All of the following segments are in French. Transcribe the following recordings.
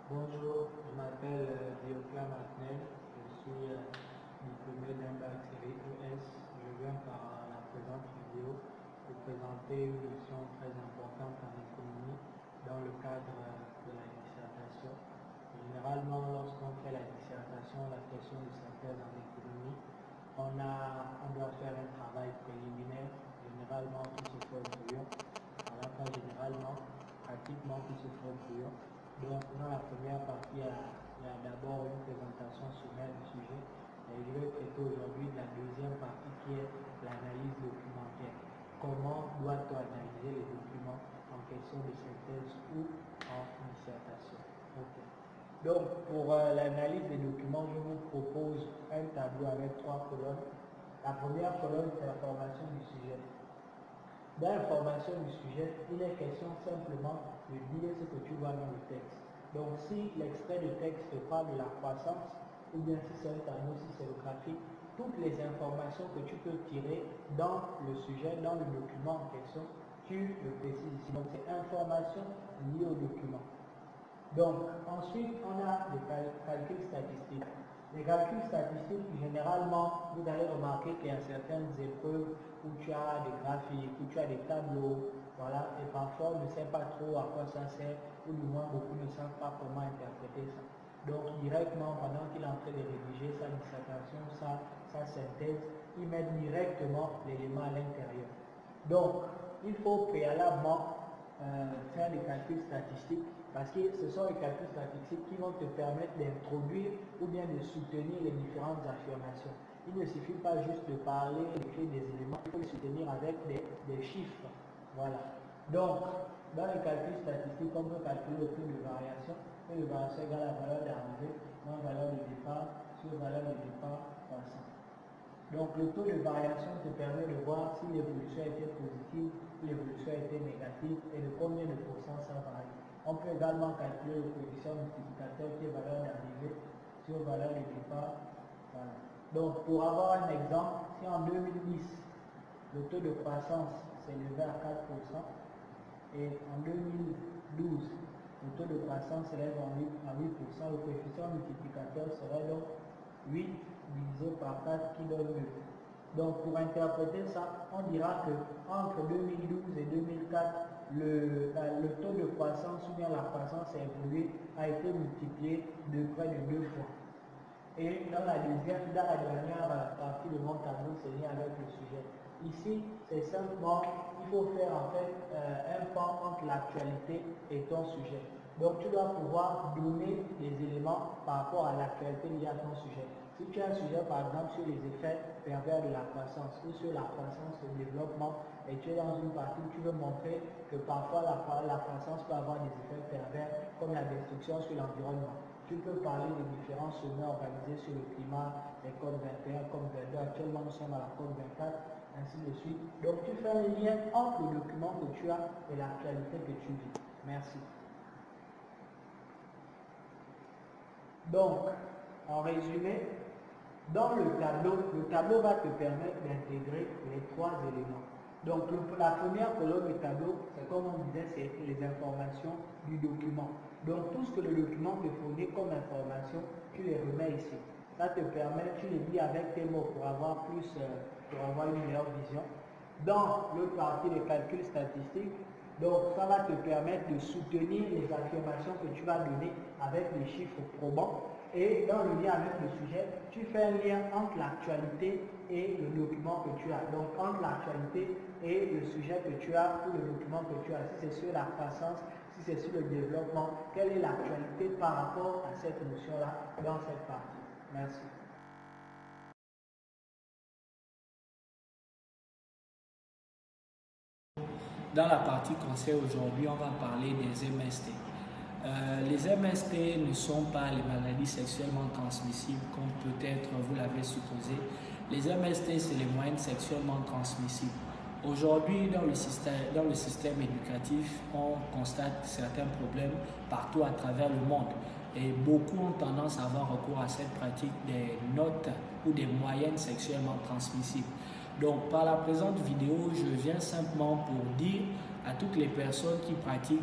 Bonjour, je m'appelle Diocla Martinel, je suis diplômé d'un bac série ES. Je viens par la présente vidéo vous présenter une notion très importante en économie dans le cadre de la dissertation. Généralement, lorsqu'on fait la dissertation, la question de synthèse en économie, on doit faire un travail préliminaire, généralement qui se fait au brouillon. Alors pas généralement, pratiquement qui se fait au brouillon. Donc, dans la première partie, il y a d'abord une présentation sommaire du sujet. Et je vais traiter aujourd'hui de la deuxième partie qui est l'analyse documentaire. Comment doit-on analyser les documents en question de synthèse ou en dissertation? Okay. Donc, pour l'analyse des documents, je vous propose un tableau avec 3 colonnes. La première colonne, c'est la formation du sujet. Dans l'information du sujet, il est question simplement de dire ce que tu vois dans le texte. Donc si l'extrait de texte parle de la croissance, ou bien si c'est un tableau, si c'est le graphique, toutes les informations que tu peux tirer dans le sujet, dans le document en question, tu le précises ici. Donc c'est information liée au document. Donc ensuite, on a les calculs statistiques. Les calculs statistiques, généralement, vous allez remarquer qu'il y a certaines épreuves où tu as des graphiques, où tu as des tableaux, voilà, et parfois on ne sait pas trop à quoi ça sert, ou du moins beaucoup ne savent pas comment interpréter ça. Donc directement, pendant qu'il est en train de rédiger sa dissertation, sa synthèse, il met directement l'élément à l'intérieur. Donc, il faut préalablement faire des calculs statistiques parce que ce sont les calculs statistiques qui vont te permettre d'introduire ou bien de soutenir les différentes affirmations. Il ne suffit pas juste de parler, d'écrire des éléments, il faut les soutenir avec des chiffres. Voilà. Donc, dans les calculs statistiques, on peut calculer le taux de variation. Le taux de variation égale à la valeur d'arrivée moins valeur de départ sur valeur de départ croissant. Donc, le taux de variation te permet de voir si l'évolution a été positive, si l'évolution a été négative et de combien de pourcents ça varie. On peut également calculer le coefficient multiplicateur qui est valeur d'arrivée sur valeur de départ. Voilà. Donc, pour avoir un exemple, si en 2010, le taux de croissance s'est levé à 4% et en 2012, le taux de croissance s'élève à 8%, le coefficient multiplicateur serait donc 8 divisé par 4 qui donne 2. Donc pour interpréter ça, on dira que entre 2012 et 2004, le taux de croissance ou bien la croissance a évolué, a été multiplié de près de 2 fois. Et dans la dernière partie de mon tableau, c'est lié avec le sujet. Ici, c'est simplement, il faut faire en fait un pan entre l'actualité et ton sujet. Donc tu dois pouvoir donner des éléments par rapport à l'actualité liée à ton sujet. Si tu as un sujet par exemple sur les effets pervers de la croissance ou sur la croissance et le développement et tu es dans une partie où tu veux montrer que parfois la croissance peut avoir des effets pervers comme la destruction sur l'environnement. Tu peux parler des différents sommets organisés sur le climat, les COP 21, COP 22, actuellement nous sommes à la COP 24, ainsi de suite. Donc tu fais un lien entre le document que tu as et l'actualité que tu vis. Merci. Donc, en résumé, dans le tableau va te permettre d'intégrer les 3 éléments. Donc, la première colonne du tableau, c'est comme on disait, c'est les informations du document. Donc, tout ce que le document te fournit comme information, tu les remets ici. Ça te permet, tu les lis avec tes mots pour avoir une meilleure vision. Dans l'autre partie des calculs statistiques, donc ça va te permettre de soutenir les affirmations que tu vas donner avec les chiffres probants. Et dans le lien avec le sujet, tu fais un lien entre l'actualité et le document que tu as. Donc entre l'actualité et le sujet que tu as ou le document que tu as. Si c'est sur la croissance, si c'est sur le développement, quelle est l'actualité par rapport à cette notion-là dans cette partie. Merci. Dans la partie conseil aujourd'hui, on va parler des MST. Les MST ne sont pas les maladies sexuellement transmissibles comme peut-être vous l'avez supposé. Les MST, c'est les moyennes sexuellement transmissibles. Aujourd'hui, dans le système éducatif, on constate certains problèmes partout à travers le monde. Et beaucoup ont tendance à avoir recours à cette pratique des notes ou des moyennes sexuellement transmissibles. Donc, par la présente vidéo, je viens simplement pour dire à toutes les personnes qui pratiquent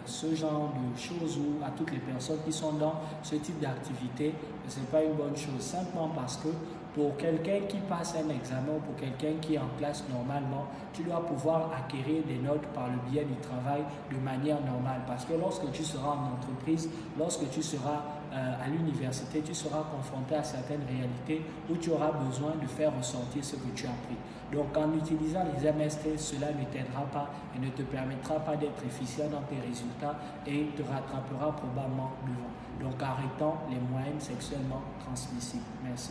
ce genre de choses ou à toutes les personnes qui sont dans ce type d'activité, ce n'est pas une bonne chose. Simplement parce que pour quelqu'un qui passe un examen ou pour quelqu'un qui est en classe normalement, tu dois pouvoir acquérir des notes par le biais du travail de manière normale. Parce que lorsque tu seras en entreprise, lorsque tu seras à l'université, tu seras confronté à certaines réalités où tu auras besoin de faire ressortir ce que tu as appris. Donc en utilisant les MST, cela ne t'aidera pas et ne te permettra pas d'être efficient dans tes résultats et te rattrapera probablement devant. Donc arrêtons les moyennes sexuellement transmissibles. Merci.